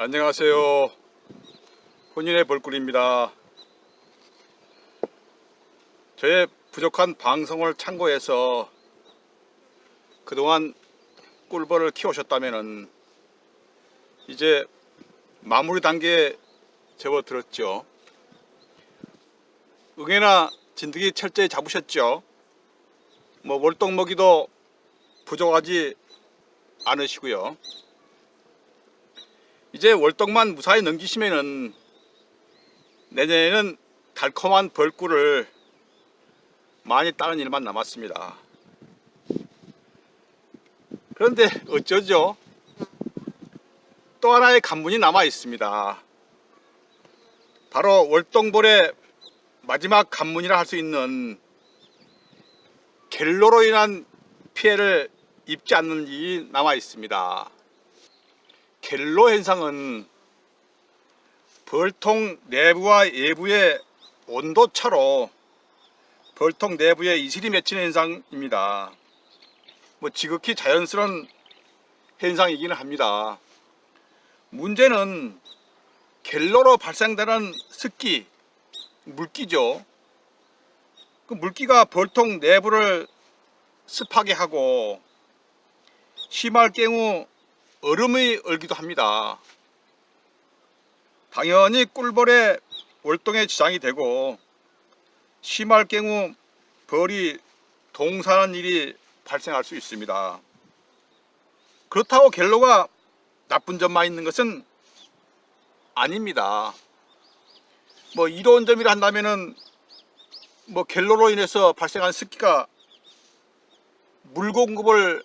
안녕하세요. 혼인의 벌꿀입니다. 저의 부족한 방송을 참고해서 그동안 꿀벌을 키우셨다면 이제 마무리 단계에 접어들었죠. 응애나 진드기 철저히 잡으셨죠. 월동 먹이도 부족하지 않으시고요. 이제 월동만 무사히 넘기시면은 내년에는 달콤한 벌꿀을 많이 따는 일만 남았습니다. 그런데 어쩌죠? 또 하나의 관문이 남아 있습니다. 바로 월동벌의 마지막 관문이라 할 수 있는 갤로로 인한 피해를 입지 않는 일이 남아 있습니다. 갤로 현상은 벌통 내부와 외부의 온도 차로 벌통 내부에 이슬이 맺히는 현상입니다. 지극히 자연스러운 현상이기는 합니다. 문제는 갤로로 발생되는 습기, 물기죠. 그 물기가 벌통 내부를 습하게 하고 심할 경우 얼음이 얼기도 합니다. 당연히 꿀벌의 월동에 지장이 되고 심할 경우 벌이 동사하는 일이 발생할 수 있습니다. 그렇다고 갤로가 나쁜 점만 있는 것은 아닙니다. 이로운 점이라 한다면은 갤로로 인해서 발생한 습기가 물 공급을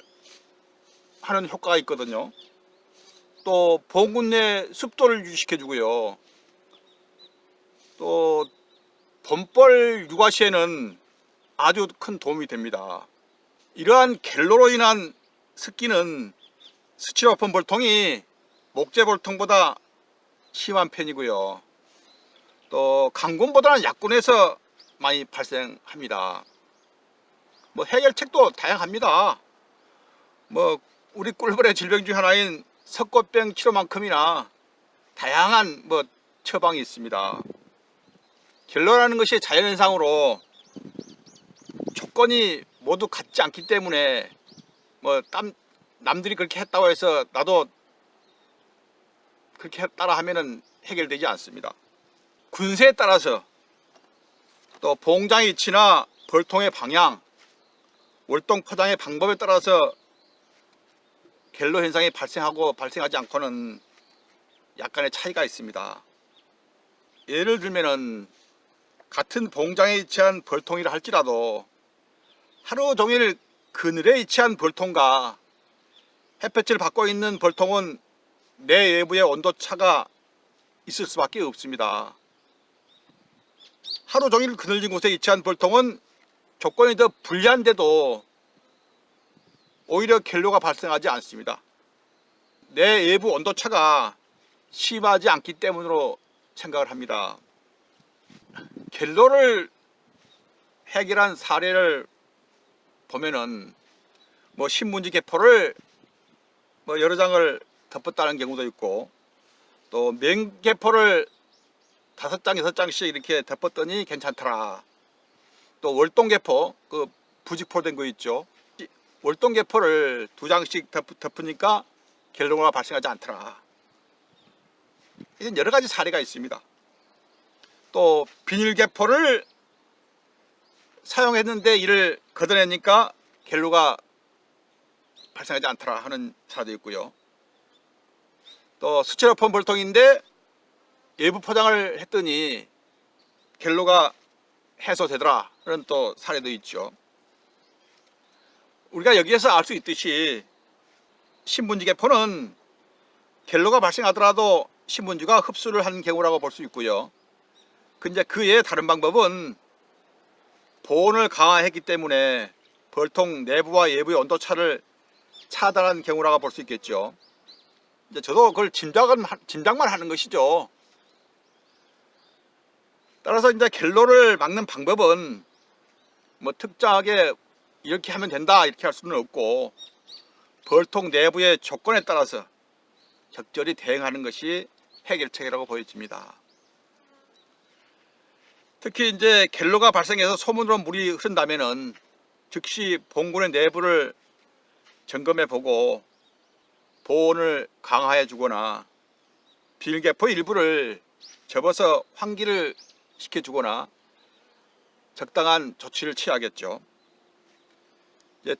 하는 효과가 있거든요. 또 봉군 내 습도를 유지시켜 주고요. 또 봄벌 육아 시에는 아주 큰 도움이 됩니다. 이러한 갤로로 인한 습기는 스티로폼 벌통이 목재 벌통보다 심한 편이고요. 또 강군보다는 약군에서 많이 발생합니다. 해결책도 다양합니다. 우리 꿀벌의 질병 중 하나인 석고병 치료만큼이나 다양한 처방이 있습니다. 갤로라는 것이 자연현상으로 조건이 모두 같지 않기 때문에 남들이 그렇게 했다고 해서 나도 그렇게 따라 하면은 해결되지 않습니다. 군세에 따라서 또 봉장의 위치나 벌통의 방향, 월동 포장의 방법에 따라서 갤로 현상이 발생하고 발생하지 않고는 약간의 차이가 있습니다. 예를 들면은 같은 봉장에 위치한 벌통이라 할지라도 하루 종일 그늘에 위치한 벌통과 햇볕을 받고 있는 벌통은 내외부의 온도차가 있을 수밖에 없습니다. 하루 종일 그늘진 곳에 위치한 벌통은 조건이 더 불리한데도 오히려 갤로가 발생하지 않습니다. 내외부 온도차가 심하지 않기 때문으로 생각을 합니다. 갤로를 해결한 사례를 보면은 신문지 개포를 여러 장을 덮었다는 경우도 있고, 또 맹개포를 5장, 6장씩 이렇게 덮었더니 괜찮더라. 또 월동개포, 부직포 된 거 있죠. 월동개포를 2장씩 덮으니까 갤로가 발생하지 않더라. 이런 여러 가지 사례가 있습니다. 또 비닐개포를 사용했는데 이를 걷어내니까 갤로가 발생하지 않더라 하는 사례도 있고요. 또 스티로폼 벌통인데 외부 포장을 했더니 갤로가 해소되더라 하는 또 사례도 있죠. 우리가 여기에서 알 수 있듯이 신문지 개포는 갤로가 발생하더라도 신문지가 흡수를 하는 경우라고 볼 수 있고요. 근데 그 외에 다른 방법은 보온을 강화했기 때문에 벌통 내부와 외부의 온도차를 차단하는 경우라고 볼 수 있겠죠. 이제 저도 그걸 짐작만 하는 것이죠. 따라서 이제 갤로를 막는 방법은 특정하게 이렇게 하면 된다 이렇게 할 수는 없고 벌통 내부의 조건에 따라서 적절히 대응하는 것이 해결책이라고 보여집니다. 특히 이제 갤로가 발생해서 소문으로 물이 흐른다면은 즉시 봉군의 내부를 점검해 보고 보온을 강화해 주거나 비닐개포 일부를 접어서 환기를 시켜 주거나 적당한 조치를 취하겠죠.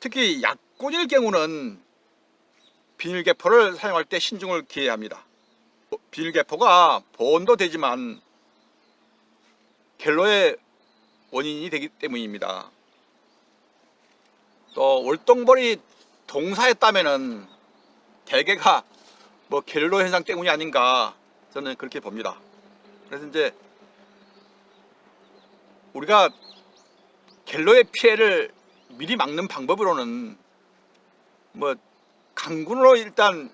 특히 약군일 경우는 비닐개포를 사용할 때 신중을 기해야 합니다. 비닐개포가 보온도 되지만 갤로의 원인이 되기 때문입니다. 또 월동벌이 동사했다면은 대개가 갤로 현상 때문이 아닌가 저는 그렇게 봅니다. 그래서 이제 우리가 갤로의 피해를 미리 막는 방법으로는 강군으로 일단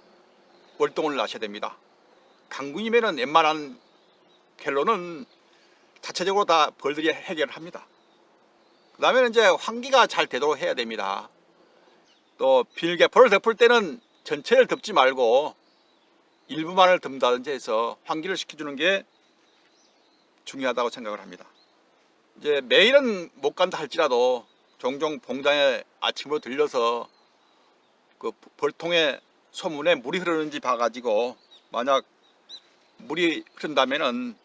월동을 하셔야 됩니다. 강군이면은 웬만한 갤로는 자체적으로 다 벌들이 해결합니다. 그 다음에는 이제 환기가 잘 되도록 해야 됩니다. 또 비닐개포를 덮을 때는 전체를 덮지 말고 일부만을 덮는다든지 해서 환기를 시켜주는 게 중요하다고 생각을 합니다. 이제 매일은 못 간다 할지라도 종종 봉장에 아침으로 들려서 그 벌통에 소문에 물이 흐르는지 봐가지고 만약 물이 흐른다면은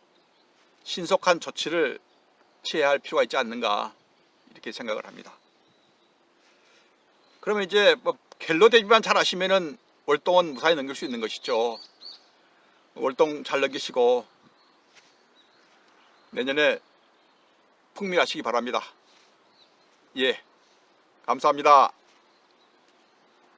신속한 조치를 취해야 할 필요가 있지 않는가 이렇게 생각을 합니다. 그러면 이제 갤로 대비만 잘 하시면은 월동은 무사히 넘길 수 있는 것이죠. 월동 잘 넘기시고 내년에 풍미하시기 바랍니다. 예, 감사합니다.